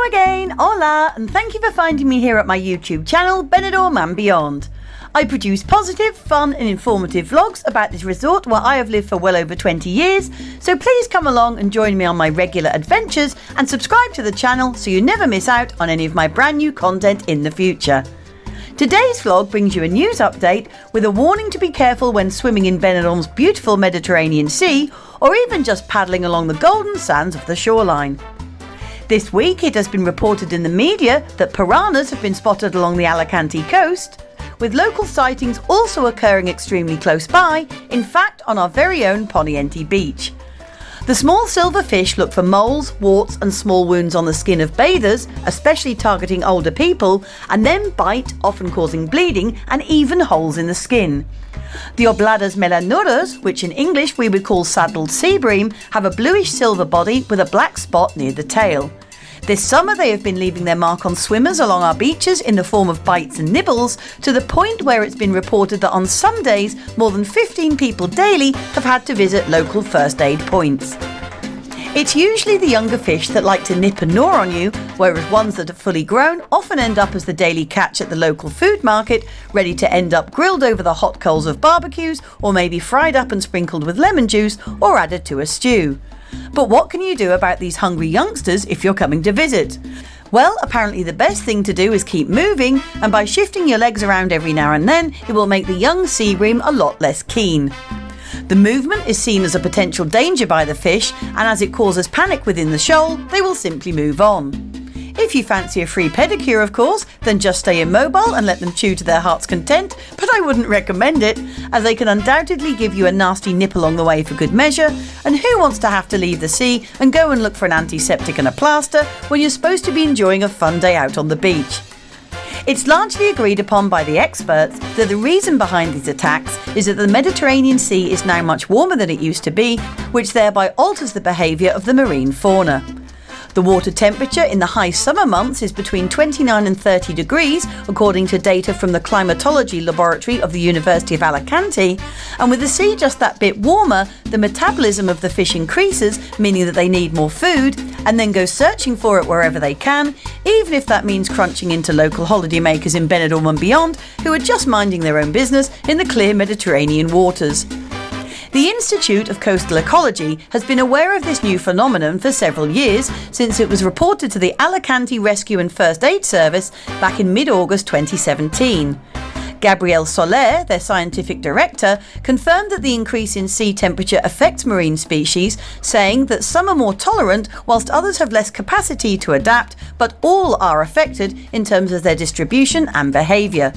again, hola, and thank you for finding me here at my YouTube channel, Benidorm and Beyond. I produce positive, fun and informative vlogs about this resort where I have lived for well over 20 years, so please come along and join me on my regular adventures and subscribe to the channel so you never miss out on any of my brand new content in the future. Today's vlog brings you a news update with a warning to be careful when swimming in Benidorm's beautiful Mediterranean Sea or even just paddling along the golden sands of the shoreline. This week it has been reported in the media that piranhas have been spotted along the Alicante coast, with local sightings also occurring extremely close by, in fact on our very own Poniente beach. The small silver fish look for moles, warts and small wounds on the skin of bathers, especially targeting older people, and then bite, often causing bleeding and even holes in the skin. The obladas melanuras, which in English we would call saddled sea bream, have a bluish silver body with a black spot near the tail. This summer they have been leaving their mark on swimmers along our beaches in the form of bites and nibbles, to the point where it's been reported that on some days more than 15 people daily have had to visit local first aid points. It's usually the younger fish that like to nip and gnaw on you, whereas ones that are fully grown often end up as the daily catch at the local food market, ready to end up grilled over the hot coals of barbecues, or maybe fried up and sprinkled with lemon juice or added to a stew. But what can you do about these hungry youngsters if you're coming to visit? Well, apparently the best thing to do is keep moving, and by shifting your legs around every now and then, it will make the young sea bream a lot less keen. The movement is seen as a potential danger by the fish, and as it causes panic within the shoal, they will simply move on. If you fancy a free pedicure, of course, then just stay immobile and let them chew to their heart's content, but I wouldn't recommend it, as they can undoubtedly give you a nasty nip along the way for good measure, and who wants to have to leave the sea and go and look for an antiseptic and a plaster when you're supposed to be enjoying a fun day out on the beach? It's largely agreed upon by the experts that the reason behind these attacks is that the Mediterranean Sea is now much warmer than it used to be, which thereby alters the behaviour of the marine fauna. The water temperature in the high summer months is between 29 and 30 degrees, according to data from the climatology laboratory of the University of Alicante, and with the sea just that bit warmer, the metabolism of the fish increases, meaning that they need more food, and then go searching for it wherever they can, even if that means crunching into local holidaymakers in Benidorm and beyond, who are just minding their own business in the clear Mediterranean waters. The Institute of Coastal Ecology has been aware of this new phenomenon for several years, since it was reported to the Alicante Rescue and First Aid Service back in mid-August 2017. Gabriel Soler, their scientific director, confirmed that the increase in sea temperature affects marine species, saying that some are more tolerant whilst others have less capacity to adapt, but all are affected in terms of their distribution and behaviour.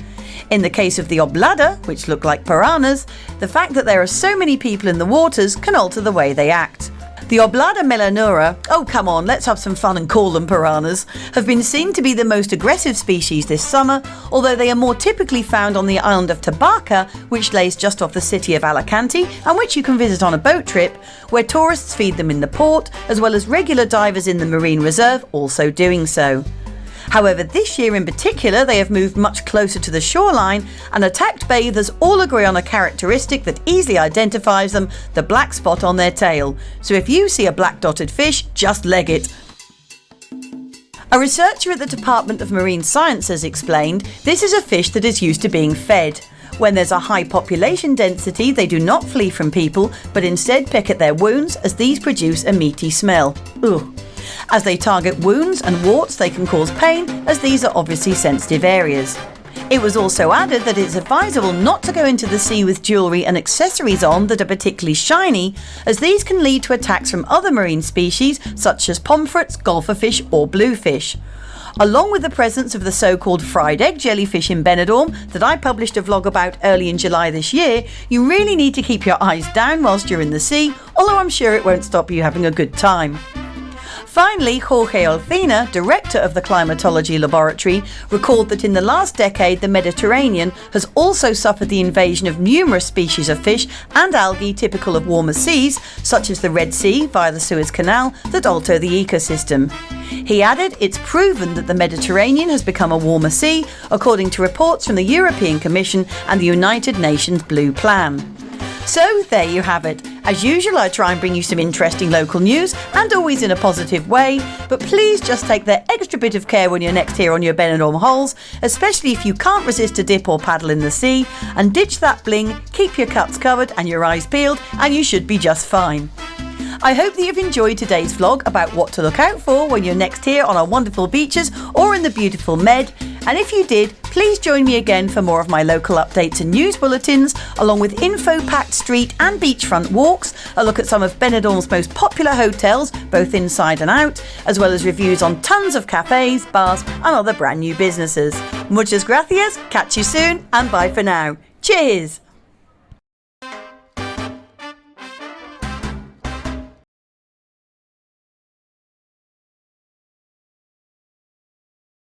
In the case of the oblada, which look like piranhas, the fact that there are so many people in the waters can alter the way they act. The oblada melanura, oh come on, let's have some fun and call them piranhas, have been seen to be the most aggressive species this summer, although they are more typically found on the island of Tabarca, which lays just off the city of Alicante and which you can visit on a boat trip, where tourists feed them in the port, as well as regular divers in the marine reserve also doing so. However, this year in particular they have moved much closer to the shoreline, and attacked bathers all agree on a characteristic that easily identifies them: the black spot on their tail. So if you see a black dotted fish, just leg it. A researcher at the Department of Marine Sciences explained this is a fish that is used to being fed. When there's a high population density, they do not flee from people, but instead peck at their wounds, as these produce a meaty smell. Ugh. As they target wounds and warts, they can cause pain, as these are obviously sensitive areas. It was also added that it's advisable not to go into the sea with jewellery and accessories on that are particularly shiny, as these can lead to attacks from other marine species such as pomfrets, gopherfish or bluefish. Along with the presence of the so-called fried egg jellyfish in Benidorm that I published a vlog about early in July this year, you really need to keep your eyes down whilst you're in the sea, although I'm sure it won't stop you having a good time. Finally, Jorge Alcina, director of the climatology laboratory, recalled that in the last decade the Mediterranean has also suffered the invasion of numerous species of fish and algae typical of warmer seas, such as the Red Sea via the Suez Canal, that alter the ecosystem. He added, it's proven that the Mediterranean has become a warmer sea, according to reports from the European Commission and the United Nations Blue Plan. So there you have it, As usual, I try and bring you some interesting local news, and always in a positive way, but please just take that extra bit of care when you're next here on your Benidorm holes, especially if you can't resist a dip or paddle in the sea, and ditch that bling, keep your cuts covered and your eyes peeled, and you should be just fine. I hope that you've enjoyed today's vlog about what to look out for when you're next here on our wonderful beaches or in the beautiful Med, and if you did, please join me again for more of my local updates and news bulletins, along with info-packed street and beachfront walks, a look at some of Benidorm's most popular hotels, both inside and out, as well as reviews on tons of cafes, bars and other brand new businesses. Muchas gracias, catch you soon, and bye for now. Cheers!